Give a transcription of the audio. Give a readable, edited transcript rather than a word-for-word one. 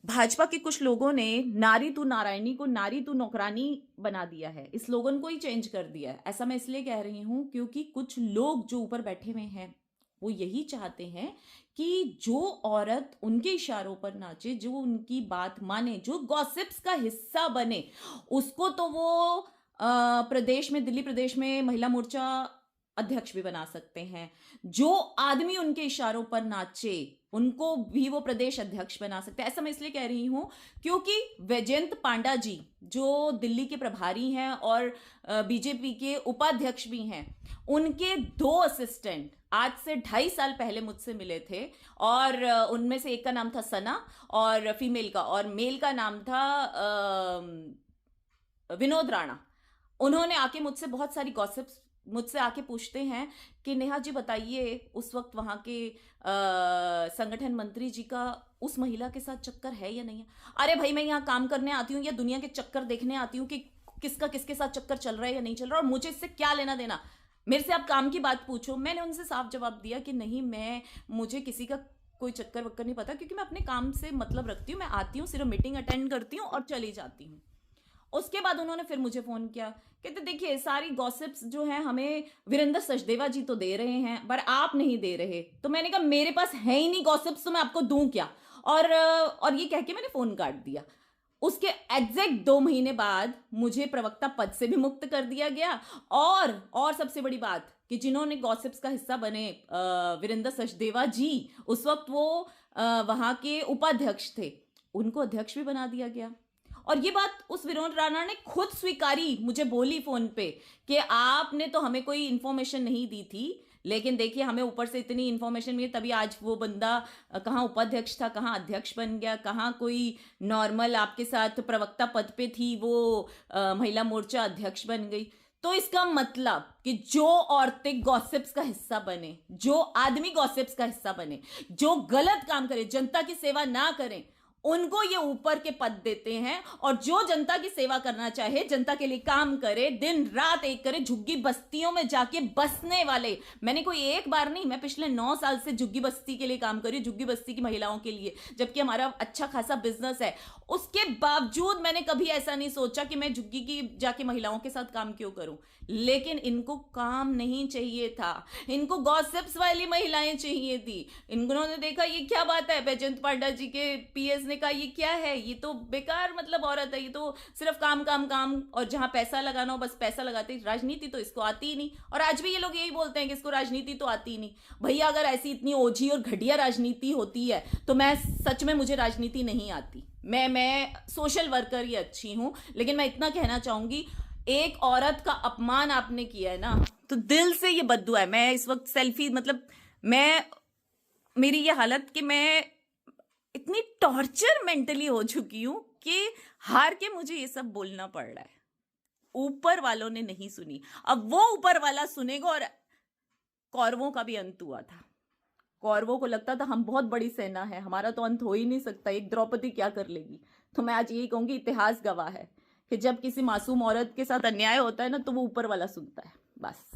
भाजपा के कुछ लोगों ने नारी तू नारायणी को नारी तू नौकरानी बना दिया है। इस स्लोगन को ही चेंज कर दिया है। ऐसा मैं इसलिए कह रही हूं क्योंकि कुछ लोग जो ऊपर बैठे हुए हैं वो यही चाहते हैं कि जो औरत उनके इशारों पर नाचे, जो उनकी बात माने, जो गॉसिप्स का हिस्सा बने, उसको तो वो प्रदेश में, दिल्ली प्रदेश में महिला मोर्चा अध्यक्ष भी बना सकते हैं। जो आदमी उनके इशारों पर नाचे उनको भी वो प्रदेश अध्यक्ष बना सकते हैं। ऐसा मैं इसलिए कह रही हूं क्योंकि वैजयंत पांडा जी जो दिल्ली के प्रभारी हैं और बीजेपी के उपाध्यक्ष भी हैं, उनके दो असिस्टेंट आज से 2.5 साल पहले मुझसे मिले थे। और उनमें से एक का नाम था सना और फीमेल का, और मेल का नाम था विनोद राणा। उन्होंने आके मुझसे बहुत सारी गॉसिप्स मुझसे आके पूछते हैं कि नेहा जी बताइए उस वक्त वहां के संगठन मंत्री जी का उस महिला के साथ चक्कर है या नहीं है। अरे भाई, मैं यहाँ काम करने आती हूँ या दुनिया के चक्कर देखने आती हूँ कि किसका किसके साथ चक्कर चल रहा है या नहीं चल रहा, और मुझे इससे क्या लेना देना। मेरे से आप काम की बात पूछो। मैंने उनसे साफ जवाब दिया कि नहीं, मुझे किसी का कोई चक्कर वक्कर नहीं पता, क्योंकि मैं अपने काम से मतलब रखती हूँ। मैं आती हूँ, सिर्फ मीटिंग अटेंड करती हूँ और चली जाती हूँ। उसके बाद उन्होंने फिर मुझे फोन किया, कहते देखिए सारी गॉसिप्स जो है हमें वीरेंद्र सचदेवा जी तो दे रहे हैं पर आप नहीं दे रहे। तो मैंने कहा मेरे पास है ही नहीं गॉसिप्स, तो मैं आपको दूं क्या। और ये कह के मैंने फोन काट दिया। उसके एग्जैक्ट 2 महीने बाद मुझे प्रवक्ता पद से भी मुक्त कर दिया गया। और सबसे बड़ी बात कि जिन्होंने गॉसिप्स का हिस्सा बने वीरेंद्र सचदेवा जी, उस वक्त वो वहां के उपाध्यक्ष थे, उनको अध्यक्ष भी बना दिया गया। और ये बात उस विनोद राणा ने खुद स्वीकारी, मुझे बोली फोन पे कि आपने तो हमें कोई इंफॉर्मेशन नहीं दी थी, लेकिन देखिए हमें ऊपर से इतनी इंफॉर्मेशन मिली, तभी आज वो बंदा कहाँ उपाध्यक्ष था, कहाँ अध्यक्ष बन गया, कहाँ कोई नॉर्मल आपके साथ प्रवक्ता पद पे थी वो महिला मोर्चा अध्यक्ष बन गई। तो इसका मतलब कि जो औरतें गॉसिप्स का हिस्सा बने, जो आदमी गॉसिप्स का हिस्सा बने, जो गलत काम करे, जनता की सेवा ना करें, उनको ये ऊपर के पद देते हैं। और जो जनता की सेवा करना चाहे, जनता के लिए काम करे, दिन रात एक करे, झुग्गी बस्तियों में जाके बसने वाले, मैंने कोई एक बार नहीं, मैं पिछले 9 साल से झुग्गी बस्ती के लिए काम कर रही हूँ, झुग्गी बस्ती की महिलाओं के लिए, जबकि हमारा अच्छा खासा बिजनेस है। उसके बावजूद मैंने कभी ऐसा नहीं सोचा कि मैं झुग्गी की जाके महिलाओं के साथ काम क्यों करूं। लेकिन इनको काम नहीं चाहिए था, इनको गॉसिप्स वाली महिलाएं चाहिए थी। इन्होंने देखा ये क्या बात है, बैजयंत पांडा जी के पीएस ने कहा ये क्या है, ये तो बेकार मतलब औरत है, ये तो सिर्फ काम काम काम, और जहां पैसा लगाना हो बस पैसा लगाते, राजनीति तो इसको आती ही नहीं। और आज भी ये लोग यही बोलते हैं कि इसको राजनीति तो आती ही नहीं। भैया अगर ऐसी इतनी ओझी और घटिया राजनीति होती है तो मैं सच में, मुझे राजनीति नहीं आती। मैं सोशल वर्कर ही अच्छी हूं, लेकिन मैं इतना कहना चाहूंगी, एक औरत का अपमान आपने किया है ना, तो दिल से ये बद्दुआ है। मैं इस वक्त सेल्फी मतलब मैं मेरी ये हालत कि मैं इतनी टॉर्चर मेंटली हो चुकी हूं कि हार के मुझे ये सब बोलना पड़ रहा है। ऊपर वालों ने नहीं सुनी, अब वो ऊपर वाला सुनेगा। और कौरवों का भी अंत हुआ था। कौरवों को लगता था हम बहुत बड़ी सेना है, हमारा तो अंत हो ही नहीं सकता, एक द्रौपदी क्या कर लेगी। तो मैं आज यही कहूंगी, इतिहास गवाह है कि जब किसी मासूम औरत के साथ अन्याय होता है ना, तो वो ऊपर वाला सुनता है। बस।